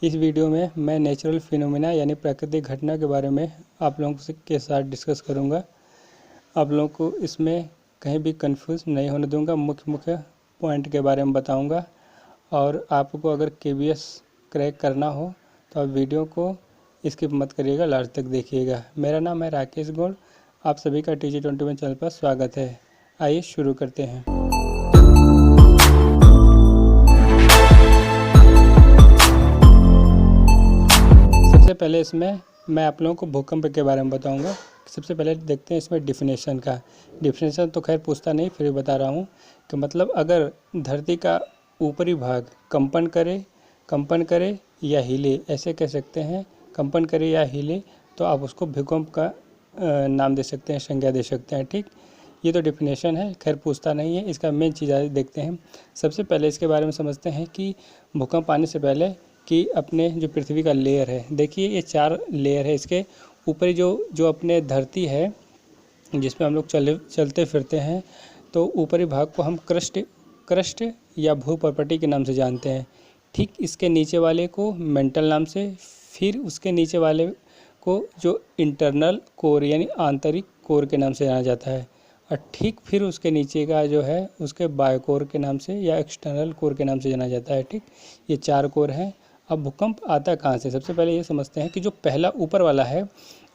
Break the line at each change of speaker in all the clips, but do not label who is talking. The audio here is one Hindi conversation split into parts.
इस वीडियो में मैं नेचुरल फिनोमेना यानी प्राकृतिक घटना के बारे में आप लोगों के साथ डिस्कस करूंगा। आप लोगों को इसमें कहीं भी कंफ्यूज नहीं होने दूंगा। मुख्य मुख्य पॉइंट के बारे में बताऊंगा और आपको अगर केबीएस क्रैक करना हो तो आप वीडियो को स्किप मत करिएगा, लास्ट तक देखिएगा। मेरा नाम है राकेश गौड़। आप सभी का TG21 चैनल पर स्वागत है। आइए शुरू करते हैं। सबसे पहले इसमें मैं आप लोगों को भूकंप के बारे में बताऊंगा। सबसे पहले देखते हैं इसमें डिफिनेशन का। डिफिनेशन तो खैर पूछता नहीं, फिर भी बता रहा हूँ कि मतलब अगर धरती का ऊपरी भाग कंपन करे या हिले, ऐसे कह सकते हैं, कंपन करे या हिले तो आप उसको भूकंप का नाम दे सकते हैं, संज्ञा दे सकते हैं। ठीक, ये तो डिफिनेशन है, खैर पूछता नहीं है। इसका मेन चीज़ देखते हैं। सबसे पहले इसके बारे में समझते हैं कि भूकंप आने से पहले कि अपने जो पृथ्वी का लेयर है, देखिए ये 4 लेयर है। इसके ऊपर जो अपने धरती है जिसमें हम लोग चलते फिरते हैं, तो ऊपरी भाग को हम क्रस्ट या भूपर्पटी के नाम से जानते हैं। ठीक इसके नीचे वाले को मेंटल नाम से, फिर उसके नीचे वाले को जो इंटरनल कोर यानी आंतरिक कोर के नाम से जाना जाता है, और ठीक फिर उसके नीचे का जो है उसके बायोकोर के नाम से या एक्सटर्नल कोर के नाम से जाना जाता है। ठीक, ये 4 कोर हैं। अब भूकंप आता कहाँ से? सबसे पहले ये समझते हैं कि जो पहला ऊपर वाला है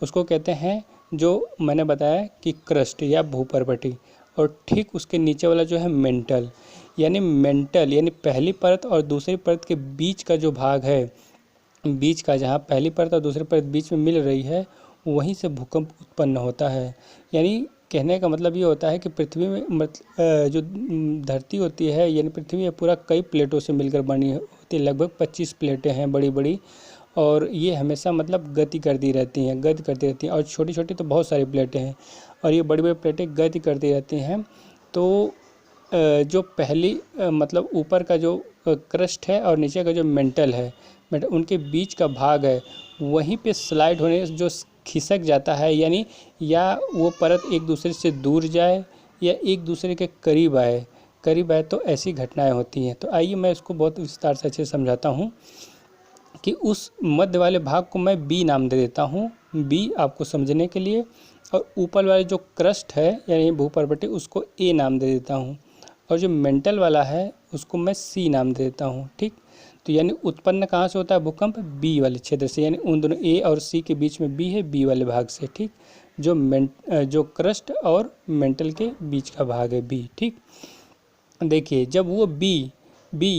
उसको कहते हैं, जो मैंने बताया कि क्रस्ट या भूपर्पटी, और ठीक उसके नीचे वाला जो है मेंटल यानी पहली परत और दूसरी परत के बीच का जो भाग है, बीच का जहाँ पहली परत और दूसरी परत बीच में मिल रही है, वहीं से भूकंप उत्पन्न होता है। यानी कहने का मतलब ये होता है कि पृथ्वी में जो धरती होती है यानी पृथ्वी है पूरा कई प्लेटों से मिलकर बनी होती है। लगभग 25 प्लेटें हैं बड़ी बड़ी, और ये हमेशा मतलब गति करती रहती हैं और छोटी छोटी तो बहुत सारी प्लेटें हैं, और ये बड़ी बड़ी प्लेटें गति करती रहती हैं। तो जो पहली मतलब ऊपर का जो क्रस्ट है और नीचे का जो मेंटल है, उनके बीच का भाग है, वहीं पे स्लाइड होने जो खिसक जाता है, यानी या वो परत एक दूसरे से दूर जाए या एक दूसरे के करीब आए तो ऐसी घटनाएं होती हैं। तो आइए मैं इसको बहुत विस्तार से अच्छे समझाता हूँ कि उस मध्य वाले भाग को मैं बी नाम दे देता हूँ, बी आपको समझने के लिए, और ऊपर वाले जो क्रस्ट है यानी भूपर्पटी उसको ए नाम दे देता हूँ, और जो मेंटल वाला है उसको मैं सी नाम दे देता हूँ। ठीक, तो यानी उत्पन्न कहाँ से होता है भूकंप? बी वाले क्षेत्र से, यानी उन दोनों ए और सी के बीच में बी है, बी वाले भाग से। ठीक, जो क्रस्ट और मेंटल के बीच का भाग है बी। ठीक, देखिए जब वो बी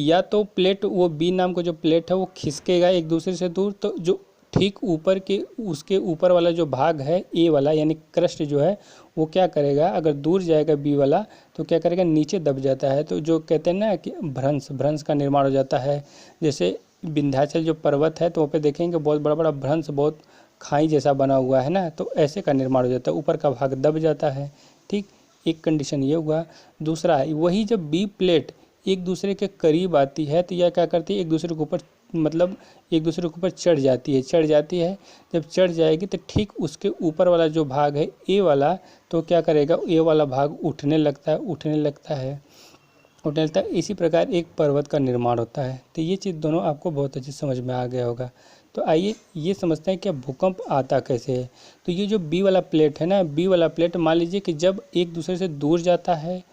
या तो प्लेट, वो बी नाम का जो प्लेट है वो खिसकेगा एक दूसरे से दूर, तो जो ठीक ऊपर के उसके ऊपर वाला जो भाग है ए वाला यानी क्रस्ट जो है वो क्या करेगा, अगर दूर जाएगा बी वाला तो क्या करेगा, नीचे दब जाता है। तो जो कहते हैं ना कि भ्रंश का निर्माण हो जाता है। जैसे विंध्याचल जो पर्वत है तो वहाँ पे देखेंगे बहुत बड़ा बड़ा भ्रंश, बहुत खाई जैसा बना हुआ है ना, तो ऐसे का निर्माण हो जाता है, ऊपर का भाग दब जाता है। ठीक, एक कंडीशन ये हुआ। दूसरा, वही जब बी प्लेट एक दूसरे के करीब आती है तो यह क्या करती है, एक दूसरे के ऊपर मतलब एक दूसरे के ऊपर चढ़ जाती है। जब चढ़ जाएगी तो ठीक उसके ऊपर वाला जो भाग है ए वाला, तो क्या करेगा, ए वाला भाग उठने लगता है। इसी प्रकार एक पर्वत का निर्माण होता है। तो ये चीज़ दोनों आपको बहुत अच्छी समझ में आ गया होगा। तो आइए ये समझते हैं कि भूकंप आता कैसे है। तो ये जो बी वाला प्लेट है ना, बी वाला प्लेट मान लीजिए कि जब एक दूसरे से दूर जाता है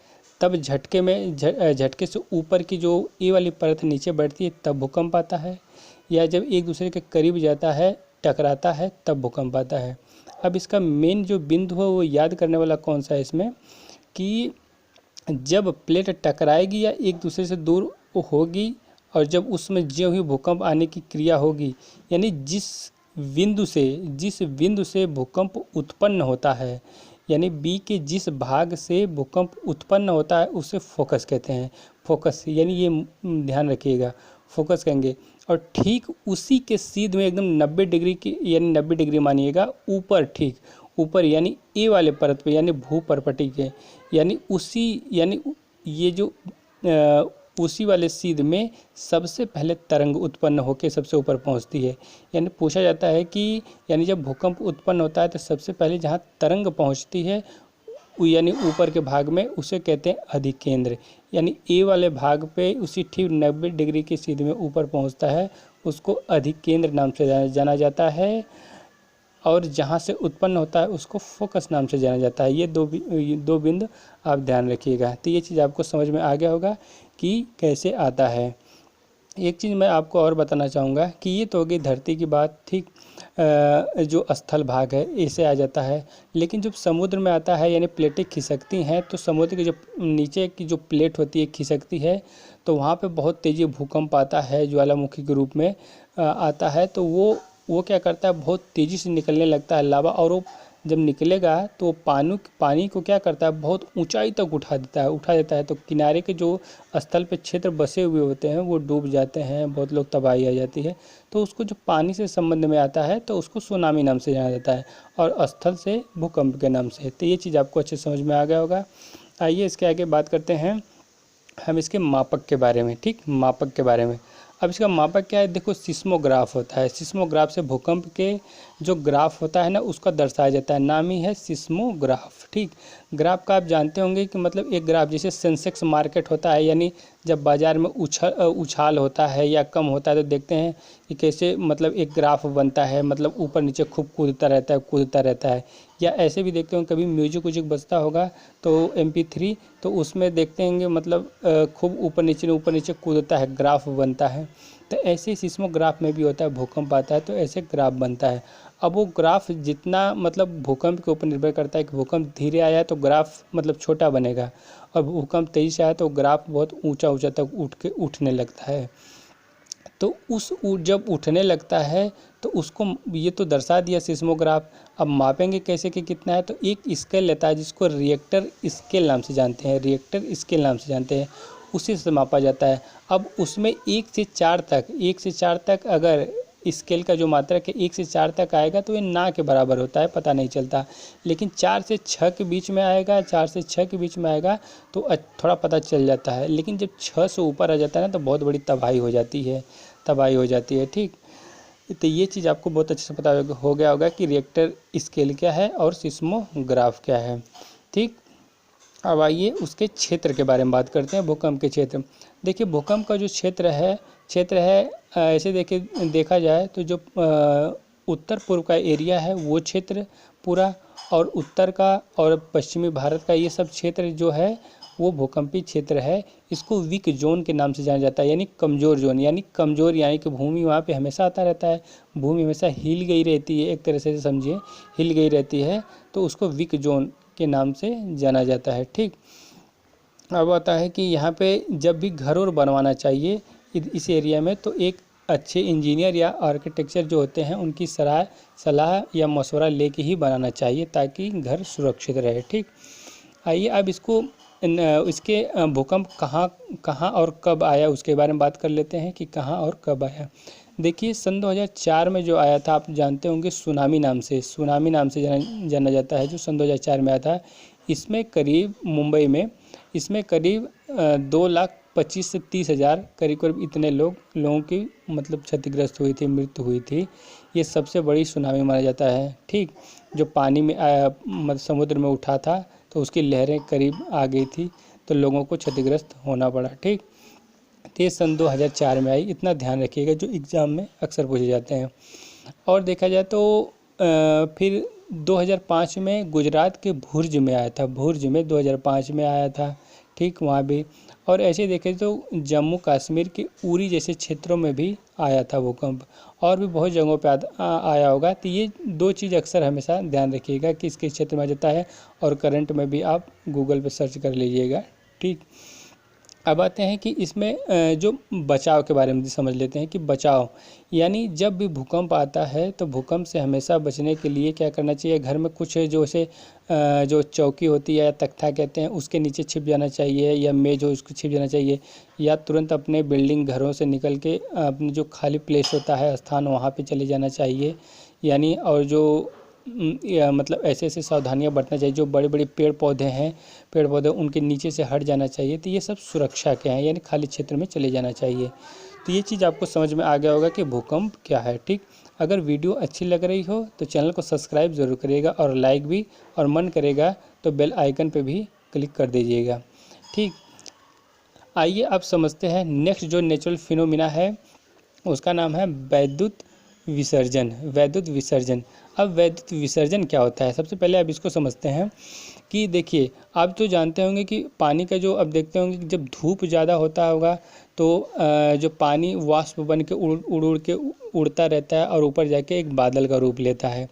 तब झटके से ऊपर की जो ए वाली परत नीचे बैठती है तब भूकंप आता है, या जब एक दूसरे के करीब जाता है, टकराता है, तब भूकंप आता है। अब इसका मेन जो बिंदु है वो याद करने वाला कौन सा है इसमें, कि जब प्लेट टकराएगी या एक दूसरे से दूर होगी, और जब उसमें जो ही भूकंप आने की क्रिया होगी, यानी जिस बिंदु से भूकंप उत्पन्न होता है, यानी बी के जिस भाग से भूकंप उत्पन्न होता है उसे फोकस कहते हैं। फोकस यानी ये ध्यान रखिएगा, फोकस कहेंगे। और ठीक उसी के सीध में एकदम 90 डिग्री की, यानी 90 डिग्री मानिएगा ऊपर, ठीक ऊपर यानी ए वाले परत पे यानी भूपर्पटी के, यानी ये जो उसी वाले सीध में सबसे पहले तरंग उत्पन्न होकर सबसे ऊपर पहुंचती है। यानी पूछा जाता है कि यानी जब भूकंप उत्पन्न होता है तो सबसे पहले जहां तरंग पहुंचती है यानी ऊपर के भाग में, उसे कहते हैं अधिकेंद्र। यानी ए वाले भाग पे उसी ठीक 90 डिग्री की सीध में ऊपर पहुंचता है, उसको अधिकेंद्र नाम से जाना जाता है, और जहाँ से उत्पन्न होता है उसको फोकस नाम से जाना जाता है। ये दो बिंदु आप ध्यान रखिएगा। तो ये चीज़ आपको समझ में आ गया होगा कि कैसे आता है। एक चीज़ मैं आपको और बताना चाहूँगा कि ये तो हो गई धरती की बात, ठीक। जो स्थल भाग है इसे आ जाता है, लेकिन जब समुद्र में आता है यानी प्लेटें खिसकती हैं, तो समुद्र की जो नीचे की जो प्लेट होती है खिसकती है, तो वहाँ पे बहुत तेज़ी भूकंप आता है, ज्वालामुखी के रूप में आता है। तो वो क्या करता है, बहुत तेज़ी से निकलने लगता है लावा, और वो जब निकलेगा तो पानी को क्या करता है, बहुत ऊंचाई तक उठा देता है। तो किनारे के जो स्थल पे क्षेत्र बसे हुए होते हैं वो डूब जाते हैं, बहुत लोग तबाही आ जाती है। तो उसको जो पानी से संबंध में आता है तो उसको सुनामी नाम से जाना जाता है, और स्थल से भूकंप के नाम से। तो ये चीज़ आपको अच्छे समझ में आ गया होगा। आइए इसके आगे बात करते हैं हम इसके मापक के बारे में, ठीक। मापक के बारे में, अब इसका मापक क्या है, देखो सिस्मोग्राफ होता है। सिस्मोग्राफ से भूकंप के जो ग्राफ होता है ना उसका दर्शाया जाता है, नाम ही है सिस्मोग्राफ, ठीक। ग्राफ का आप जानते होंगे कि मतलब एक ग्राफ जैसे सेंसेक्स मार्केट होता है, यानी जब बाज़ार में उछाल होता है या कम होता है तो देखते हैं कि कैसे मतलब एक ग्राफ बनता है, मतलब ऊपर नीचे खूब कूदता रहता है। या ऐसे भी देखते होंगे कभी म्यूजिक व्यूजिक बजता होगा तो MP3, तो उसमें देखते होंगे मतलब खूब ऊपर नीचे कूदता है, ग्राफ बनता है। तो ऐसे सिस्मोग्राफ में भी होता है, भूकंप आता है तो ऐसे ग्राफ बनता है। अब वो ग्राफ जितना मतलब भूकंप के ऊपर निर्भर करता है कि भूकंप धीरे आया तो ग्राफ मतलब छोटा बनेगा, और भूकंप तेज़ी से आया तो ग्राफ बहुत ऊंचा तक उठने लगता है। तो जब उठने लगता है तो उसको ये तो दर्शा दिया सिस्मोग्राफ। अब मापेंगे कैसे कि कितना है, तो एक स्केल लेता है जिसको रिएक्टर स्केल नाम से जानते हैं, रिएक्टर स्केल नाम से जानते हैं, उसी से मापा जाता है। अब उसमें 1 से 4 तक अगर स्केल का जो मात्रक है 1 से 4 तक आएगा तो ये ना के बराबर होता है, पता नहीं चलता। लेकिन 4 से 6 के बीच में आएगा, 4 से 6 के बीच में आएगा तो थोड़ा पता चल जाता है। लेकिन जब 6 से ऊपर आ जाता है ना तो बहुत बड़ी तबाही हो जाती है, ठीक। तो ये चीज़ आपको बहुत अच्छे से पता हो गया होगा कि रिएक्टर स्केल क्या है और सिस्मोग्राफ क्या है, ठीक। अब आइए उसके क्षेत्र के बारे में बात करते हैं, भूकंप के क्षेत्र। देखिए भूकंप का जो क्षेत्र है ऐसे देखा जाए तो जो उत्तर पूर्व का एरिया है वो क्षेत्र पूरा, और उत्तर का और पश्चिमी भारत का ये सब क्षेत्र जो है वो भूकंपी क्षेत्र है। इसको वीक जोन के नाम से जाना जाता है, यानी कमज़ोर जोन, यानी कि भूमि वहाँ पे हमेशा आता रहता है, भूमि हमेशा हिल गई रहती है, एक तरह से समझिए हिल गई रहती है, तो उसको वीक जोन के नाम से जाना जाता है, ठीक। अब आता है कि यहाँ पे जब भी घर और बनवाना चाहिए इस एरिया में तो एक अच्छे इंजीनियर या आर्किटेक्चर जो होते हैं उनकी सलाह या मशवरा लेके ही बनाना चाहिए ताकि घर सुरक्षित रहे, ठीक। आइए अब इसके भूकंप कहाँ और कब आया उसके बारे में बात कर लेते हैं कि कहाँ और कब आया। देखिए सन 2004 में जो आया था, आप जानते होंगे सुनामी नाम से जाना जाता है, जो सन 2004 में आया था। इसमें करीब मुंबई में इसमें करीब 2,25,000 से 30,000 करीब इतने लोगों की मतलब क्षतिग्रस्त हुई थी, मृत्यु हुई थी। ये सबसे बड़ी सुनामी माना जाता है, ठीक। जो पानी में मतलब समुद्र में उठा था तो उसकी लहरें करीब आ गई थी तो लोगों को क्षतिग्रस्त होना पड़ा, ठीक। तो ये सन 2004 में आई, इतना ध्यान रखिएगा जो एग्ज़ाम में अक्सर पूछे जाते हैं। और देखा जाए तो फिर 2005 में गुजरात के भुर्ज में आया था, भुर्ज में 2005 में आया था, ठीक, वहाँ भी। और ऐसे देखें तो जम्मू कश्मीर के उरी जैसे क्षेत्रों में भी आया था भूकंप, और भी बहुत जगहों पे आया होगा। तो ये दो चीज़ अक्सर हमेशा ध्यान रखिएगा कि इसके क्षेत्र में आ जाता है, और करंट में भी आप गूगल पे सर्च कर लीजिएगा, ठीक। अब आते हैं कि इसमें जो बचाव के बारे में समझ लेते हैं कि बचाव यानी जब भी भूकंप आता है तो भूकंप से हमेशा बचने के लिए क्या करना चाहिए, घर में कुछ जो से जो चौकी होती है या तख्ता कहते हैं उसके नीचे छिप जाना चाहिए, या मेज हो उसको छिप जाना चाहिए, या तुरंत अपने बिल्डिंग घरों से निकल के अपने जो खाली प्लेस होता है स्थान वहाँ पे चले जाना चाहिए। यानी और जो या मतलब ऐसे सावधानियां बरतना चाहिए, जो बड़े बड़े पेड़ पौधे उनके नीचे से हट जाना चाहिए। तो ये सब सुरक्षा के हैं, यानी खाली क्षेत्र में चले जाना चाहिए। तो ये चीज़ आपको समझ में आ गया होगा कि भूकंप क्या है, ठीक। अगर वीडियो अच्छी लग रही हो तो चैनल को सब्सक्राइब ज़रूर करिएगा, और लाइक भी, और मन करेगा तो बेल आइकन पे भी क्लिक कर दीजिएगा, ठीक। आइए अब समझते हैं नेक्स्ट जो नेचुरल फिनोमिना है उसका नाम है वैद्युत विसर्जन। वैद्युत विसर्जन। अब वैद्युत विसर्जन क्या होता है, सबसे पहले अब इसको समझते हैं कि देखिए, आप तो जानते होंगे कि पानी का जो, अब देखते होंगे कि जब धूप ज़्यादा होता होगा तो जो पानी वाष्प बन के उड़ उड़ के उड़ता रहता है और ऊपर जाके एक बादल का रूप लेता है।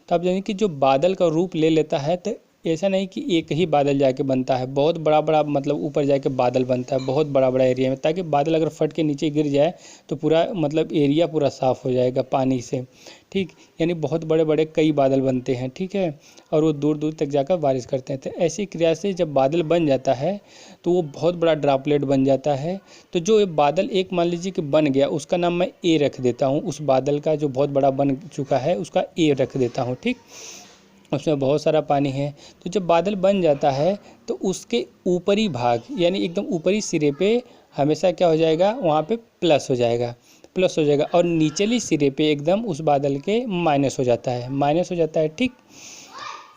तो आप जानें कि जो बादल का रूप ले लेता है, तो ऐसा नहीं कि एक ही बादल जाके बनता है, बहुत बड़ा बड़ा मतलब ऊपर जाके बादल बनता है, बहुत बड़ा बड़ा एरिया में, ताकि बादल अगर फट के नीचे गिर जाए तो पूरा मतलब एरिया पूरा साफ़ हो जाएगा पानी से। ठीक, यानी बहुत बड़े बड़े कई बादल बनते हैं। ठीक है, और वो दूर दूर तक जाकर बारिश करते हैं। तो ऐसी क्रिया से जब बादल बन जाता है तो वो बहुत बड़ा ड्रॉपलेट बन जाता है। तो जो ये बादल एक मान लीजिए कि बन गया, उसका नाम मैं ए रख देता हूँ। उस बादल का जो बहुत बड़ा बन चुका है उसका ए रख देता हूँ। ठीक, उसमें बहुत सारा पानी है। तो जब बादल बन जाता है तो उसके ऊपरी भाग यानी एकदम ऊपरी सिरे पे हमेशा क्या हो जाएगा, वहाँ पे प्लस हो जाएगा, प्लस हो जाएगा, और निचली सिरे पे एकदम उस बादल के माइनस हो जाता है, माइनस हो जाता है। ठीक,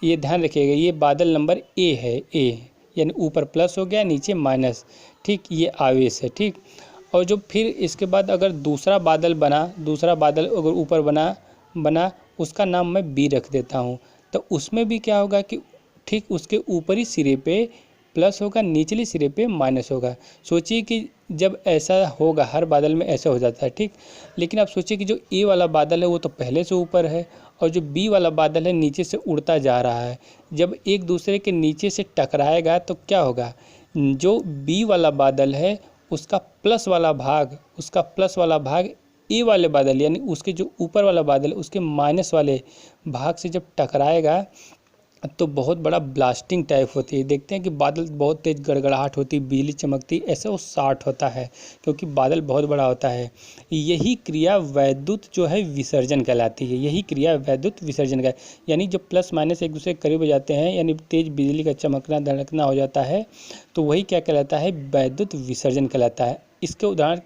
ये ध्यान रखिएगा, ये बादल नंबर ए है, ए यानी ऊपर प्लस हो गया, नीचे माइनस। ठीक, ये आवेश है। ठीक, और जो फिर इसके बाद अगर दूसरा बादल बना, दूसरा बादल अगर ऊपर बना बना उसका नाम मैं बी रख देता हूँ। तो उसमें भी क्या होगा कि ठीक उसके ऊपरी सिरे पे प्लस होगा, निचले सिरे पे माइनस होगा। सोचिए कि जब ऐसा होगा, हर बादल में ऐसा हो जाता है। ठीक, लेकिन आप सोचिए कि जो ए वाला बादल है वो तो पहले से ऊपर है, और जो बी वाला बादल है नीचे से उड़ता जा रहा है। जब एक दूसरे के नीचे से टकराएगा तो क्या होगा, जो बी वाला बादल है उसका प्लस वाला भाग, उसका प्लस वाला भाग ए वाले बादल यानी उसके जो ऊपर वाला बादल है उसके माइनस वाले भाग से जब टकराएगा तो बहुत बड़ा ब्लास्टिंग टाइप होती है। देखते हैं कि बादल बहुत तेज़ गड़गड़ाहट होती, बिजली चमकती, ऐसे वो शॉट होता है क्योंकि बादल बहुत बड़ा होता है। यही क्रिया वैद्युत जो है विसर्जन कहलाती है। यही क्रिया वैद्युत विसर्जन का, यानी जब प्लस माइनस एक दूसरे के करीब हो जाते हैं यानी तेज़ बिजली का चमकना धड़कना हो जाता है, तो वही क्या कहलाता है, वैद्युत विसर्जन कहलाता है। इसके उदाहरण,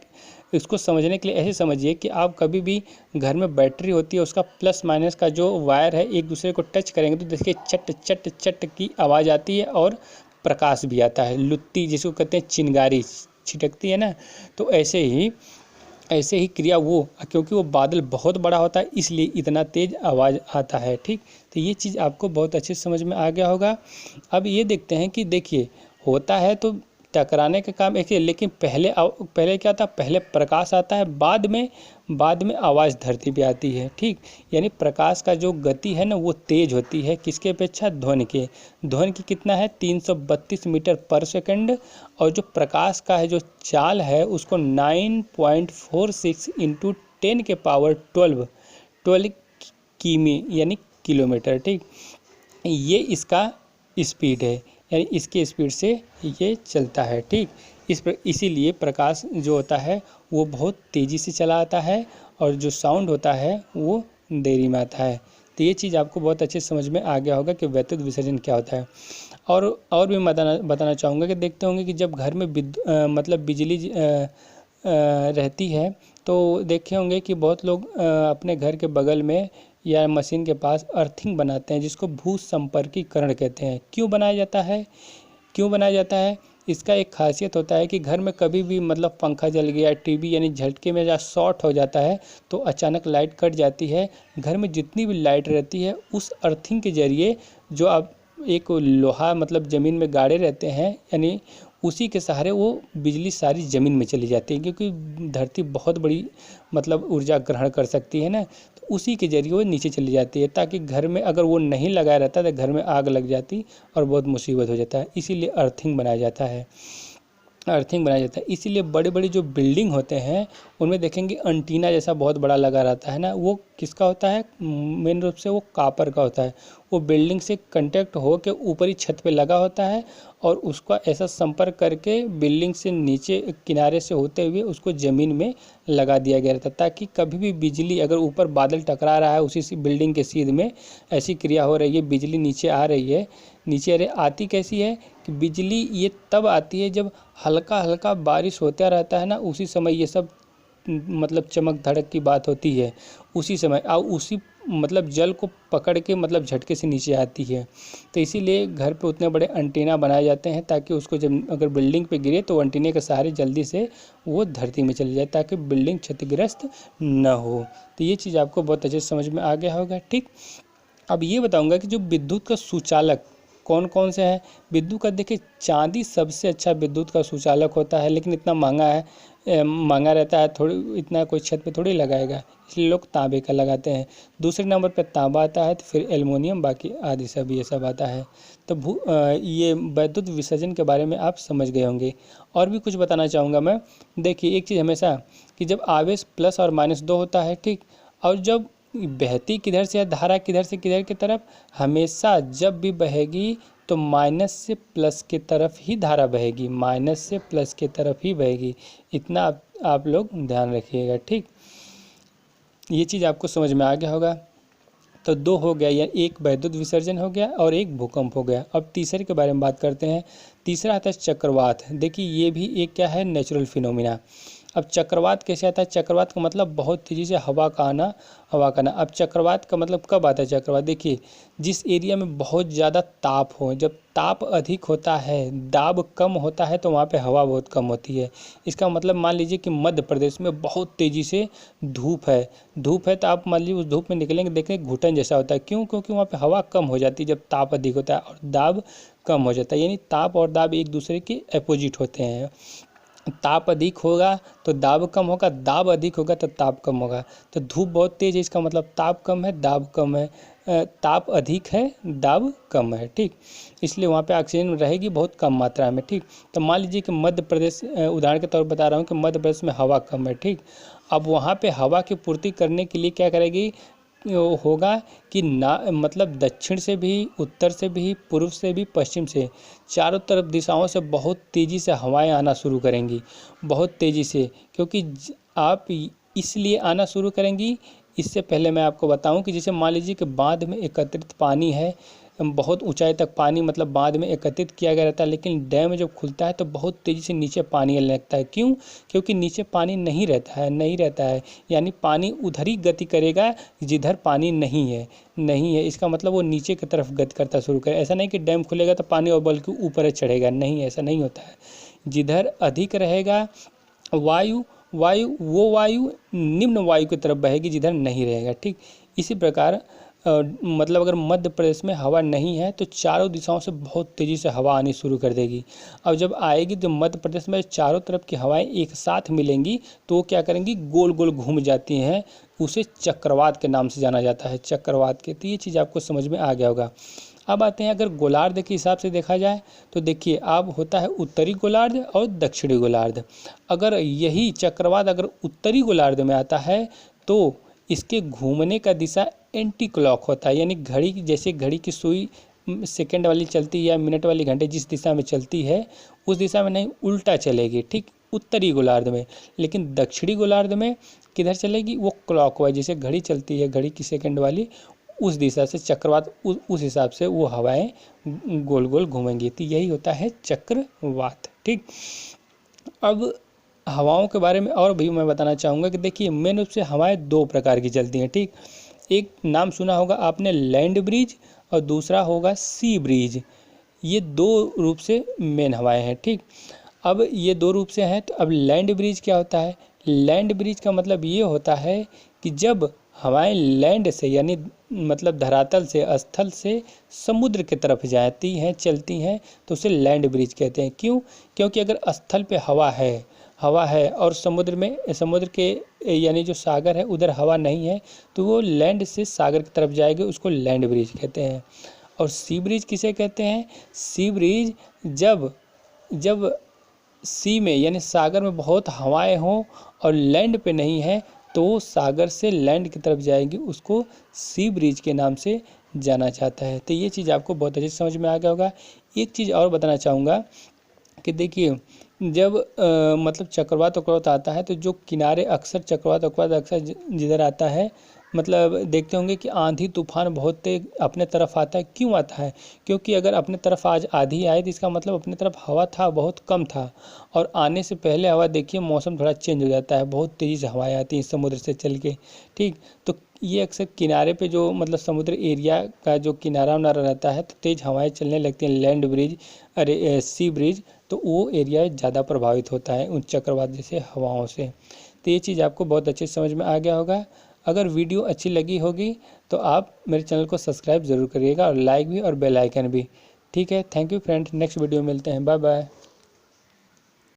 इसको समझने के लिए ऐसे समझिए कि आप कभी भी घर में बैटरी होती है, उसका प्लस माइनस का जो वायर है एक दूसरे को टच करेंगे तो देखिए चट चट चट की आवाज़ आती है और प्रकाश भी आता है, लुत्ती जिसको कहते हैं चिंगारी छिटकती है ना। तो ऐसे ही क्रिया वो, क्योंकि वो बादल बहुत बड़ा होता है इसलिए इतना तेज़ आवाज़ आता है। ठीक, तो ये चीज़ आपको बहुत अच्छे से समझ में आ गया होगा। अब ये देखते हैं कि देखिए, होता है तो टकराने का काम एक है, लेकिन पहले क्या था, पहले प्रकाश आता है, बाद में आवाज़ धरती पे आती है। ठीक, यानी प्रकाश का जो गति है ना वो तेज़ होती है, किसके अपेक्षा, ध्वनि के। ध्वनि की कितना है, 332 मीटर पर सेकंड, और जो प्रकाश का है जो चाल है उसको 9.46 इंटू 10 के पावर 12 किमी यानी किलोमीटर। ठीक, ये इसका स्पीड है, यानी इसके स्पीड से ये चलता है। ठीक, इसीलिए प्रकाश जो होता है वो बहुत तेज़ी से चला आता है और जो साउंड होता है वो देरी में आता है। तो ये चीज़ आपको बहुत अच्छे से समझ में आ गया होगा कि वैद्युत विसर्जन क्या होता है। और भी बताना चाहूँगा कि देखते होंगे कि जब घर में मतलब बिजली रहती है तो देखे होंगे कि बहुत लोग अपने घर के बगल में या मशीन के पास अर्थिंग बनाते हैं, जिसको भू संपर्कीकरण कहते हैं। क्यों बनाया जाता है, इसका एक खासियत होता है कि घर में कभी भी मतलब पंखा जल गया, टीवी यानी झटके में या शॉर्ट हो जाता है तो अचानक लाइट कट जाती है। घर में जितनी भी लाइट रहती है उस अर्थिंग के ज़रिए, जो आप एक लोहा मतलब ज़मीन में गाड़े रहते हैं, यानी उसी के सहारे वो बिजली सारी ज़मीन में चली जाती है, क्योंकि धरती बहुत बड़ी मतलब ऊर्जा ग्रहण कर सकती है ना। तो उसी के ज़रिए वो नीचे चली जाती है, ताकि घर में अगर वो नहीं लगाया रहता तो घर में आग लग जाती और बहुत मुसीबत हो जाता है। इसीलिए अर्थिंग बनाया जाता है। इसीलिए बड़ी बड़ी जो बिल्डिंग होते हैं उनमें देखेंगे एंटीना जैसा बहुत बड़ा लगा रहता है ना, वो किसका होता है, मेन रूप से वो कॉपर का होता है। वो बिल्डिंग से कांटेक्ट हो के ऊपरी छत पे लगा होता है और उसका ऐसा संपर्क करके बिल्डिंग से नीचे किनारे से होते हुए उसको ज़मीन में लगा दिया गया रहता है, ताकि कभी भी बिजली अगर ऊपर बादल टकरा रहा है उसी बिल्डिंग के सीध में ऐसी क्रिया हो रही है, बिजली नीचे आ रही है, नीचे अरे आती कैसी है कि बिजली ये तब आती है जब हल्का हल्का बारिश होता रहता है ना, उसी समय ये सब मतलब चमक धड़क की बात होती है उसी समय उसी मतलब जल को पकड़ के मतलब झटके से नीचे आती है। तो इसीलिए घर पे उतने बड़े एंटीना बनाए जाते हैं ताकि उसको जब अगर बिल्डिंग पे गिरे तो एंटीने के सहारे जल्दी से वो धरती में चली जाए ताकि बिल्डिंग क्षतिग्रस्त न हो। तो ये चीज़ आपको बहुत अच्छे से समझ में आ गया होगा। ठीक, अब ये बताऊंगा कि जो विद्युत का सुचालक कौन कौन से हैं। विद्युत का देखिए चांदी सबसे अच्छा विद्युत का सुचालक होता है, लेकिन इतना महंगा है, महंगा रहता है, थोड़ी इतना कोई छत पे थोड़ी लगाएगा, इसलिए लोग तांबे का लगाते हैं। दूसरे नंबर पे तांबा आता है, तो फिर एल्युमिनियम, बाकी आदि सब ये सब आता है। तो ये वैद्युत विसर्जन के बारे में आप समझ गए होंगे। और भी कुछ बताना चाहूँगा मैं। देखिए एक चीज़ हमेशा कि जब आवेश प्लस और माइनस दो होता है, ठीक, और जब बहती किधर से है धारा किधर से किधर की तरफ, हमेशा जब भी बहेगी तो माइनस से प्लस की तरफ ही धारा बहेगी, माइनस से प्लस की तरफ ही बहेगी। इतना आप लोग ध्यान रखिएगा। ठीक, ये चीज़ आपको समझ में आ गया होगा। तो दो हो गया, या एक वैद्युत विसर्जन हो गया और एक भूकंप हो गया। अब तीसरे के बारे में बात करते हैं। तीसरा आता है चक्रवात। देखिए ये भी एक क्या है, नेचुरल फिनोमिना। अब चक्रवात कैसे आता है? चक्रवात का मतलब बहुत तेज़ी से हवा का आना, हवा का आना। अब चक्रवात का मतलब कब आता है चक्रवात? देखिए जिस एरिया में बहुत ज़्यादा ताप हो, जब ताप अधिक होता है, दाब कम होता है, तो वहाँ पे हवा बहुत कम होती है। इसका मतलब मान लीजिए कि मध्य प्रदेश में बहुत तेज़ी से धूप है, तो आप मान लीजिए उस धूप में निकलेंगे, देखेंगे घुटन जैसा होता है। क्यों? क्योंकि वहाँ पे हवा कम हो जाती है जब ताप अधिक होता है, और दाब कम हो जाता है। यानी ताप और दाब एक दूसरे के अपोजिट होते हैं। ताप अधिक होगा तो दाब कम होगा, दाब अधिक होगा तो ताप कम होगा। तो धूप बहुत तेज़ है, इसका मतलब ताप कम है, दाब कम है। ताप अधिक है, दाब कम है। ठीक, इसलिए वहाँ पे ऑक्सीजन रहेगी बहुत कम मात्रा में। ठीक, तो मान लीजिए कि मध्य प्रदेश, उदाहरण के तौर पर बता रहा हूँ कि मध्य प्रदेश में हवा कम है। ठीक, अब वहाँ पे हवा की पूर्ति करने के लिए क्या करेगी, होगा कि ना मतलब दक्षिण से भी, उत्तर से भी, पूर्व से भी, पश्चिम से, चारों तरफ दिशाओं से बहुत तेज़ी से हवाएं आना शुरू करेंगी, बहुत तेज़ी से। क्योंकि आप इसलिए आना शुरू करेंगी, इससे पहले मैं आपको बताऊं कि जैसे मान लीजिए कि बांध में एकत्रित पानी है, बहुत ऊंचाई तक पानी मतलब बांध में एकत्रित किया गया रहता है, लेकिन डैम जब खुलता है तो बहुत तेज़ी से नीचे पानी आने लगता है। क्यों? क्योंकि नीचे पानी नहीं रहता है, यानी पानी उधर ही गति करेगा जिधर पानी नहीं है। इसका मतलब वो नीचे की तरफ गति करता शुरू करे। ऐसा नहीं कि डैम खुलेगा तो पानी और बल्कि ऊपर चढ़ेगा, नहीं, ऐसा नहीं होता है। जिधर अधिक रहेगा वायु, वो वायु निम्न वायु की तरफ बहेगी जिधर नहीं रहेगा। ठीक, इसी प्रकार मतलब अगर मध्य प्रदेश में हवा नहीं है तो चारों दिशाओं से बहुत तेज़ी से हवा आनी शुरू कर देगी। अब जब आएगी तो मध्य प्रदेश में चारों तरफ की हवाएं एक साथ मिलेंगी तो वो क्या करेंगी, गोल गोल घूम जाती हैं। उसे चक्रवात के नाम से जाना जाता है, चक्रवात के। तो ये चीज़ आपको समझ में आ गया होगा। अब आते हैं अगर गोलार्ध के हिसाब से देखा जाए तो देखिए अब होता है उत्तरी गोलार्ध और दक्षिणी गोलार्ध। अगर यही चक्रवात अगर उत्तरी गोलार्ध में आता है तो इसके घूमने का दिशा एंटी क्लॉक होता है, यानी घड़ी, जैसे घड़ी की सुई सेकंड वाली चलती है या मिनट वाली घंटे जिस दिशा में चलती है उस दिशा में नहीं, उल्टा चलेगी। ठीक, उत्तरी गोलार्ध में। लेकिन दक्षिणी गोलार्ध में किधर चलेगी, वो क्लॉकवाइज, जैसे घड़ी चलती है घड़ी की सेकंड वाली, उस दिशा से चक्रवात उस हिसाब से वो हवाएं गोल गोल घूमेंगी। तो यही होता है चक्रवात। ठीक, अब हवाओं के बारे में और भी मैं बताना चाहूँगा कि देखिए मेन रूप से हवाएं दो प्रकार की चलती हैं। ठीक, एक नाम सुना होगा आपने लैंड ब्रीज और दूसरा होगा सी ब्रीज। ये दो रूप से मेन हवाएं हैं। ठीक, अब ये दो रूप से हैं। तो अब लैंड ब्रीज क्या होता है? लैंड ब्रिज का मतलब ये होता है कि जब हवाएं लैंड से यानी मतलब धरातल से, स्थल से समुद्र की तरफ जाती हैं, चलती हैं, तो उसे लैंड ब्रिज कहते हैं। क्यों? क्योंकि अगर स्थल पे हवा है और समुद्र के यानी जो सागर है उधर हवा नहीं है, तो वो लैंड से सागर की तरफ जाएगी, उसको लैंड ब्रिज कहते हैं। और सी ब्रिज किसे कहते हैं? सी ब्रिज जब सी में यानी सागर में बहुत हवाएं हों और लैंड पे नहीं है तो सागर से लैंड की तरफ जाएगी, उसको सी ब्रिज के नाम से जाना जाता है। तो ये चीज़ आपको बहुत अच्छे से समझ में आ गया होगा। एक चीज़ और बताना चाहूँगा कि देखिए जब मतलब चक्रवात आता है तो जो किनारे अक्सर चक्रवात अक्सर जिधर आता है मतलब देखते होंगे कि आंधी तूफान बहुत तेज अपने तरफ आता है। क्यों आता है? क्योंकि अगर अपने तरफ आज आंधी आए तो इसका मतलब अपने तरफ हवा था बहुत कम था, और आने से पहले हवा देखिए मौसम थोड़ा चेंज हो जाता है, बहुत तेज़ हवाएं आती हैं समुद्र से चल के। ठीक, तो ये अक्सर किनारे पे जो मतलब समुद्र एरिया का जो किनारा उनारा रहता है तो तेज़ हवाएं चलने लगती हैं, लैंड ब्रिज, अरे सी ब्रिज, तो वो एरिया ज़्यादा प्रभावित होता है उन चक्रवात जैसे हवाओं से। तो ये चीज़ आपको बहुत अच्छे से समझ में आ गया होगा। अगर वीडियो अच्छी लगी होगी तो आप मेरे चैनल को सब्सक्राइब ज़रूर करिएगा, और लाइक भी और बेल आइकन भी। ठीक है, thank you friend, next video में मिलते हैं, बाय बाय।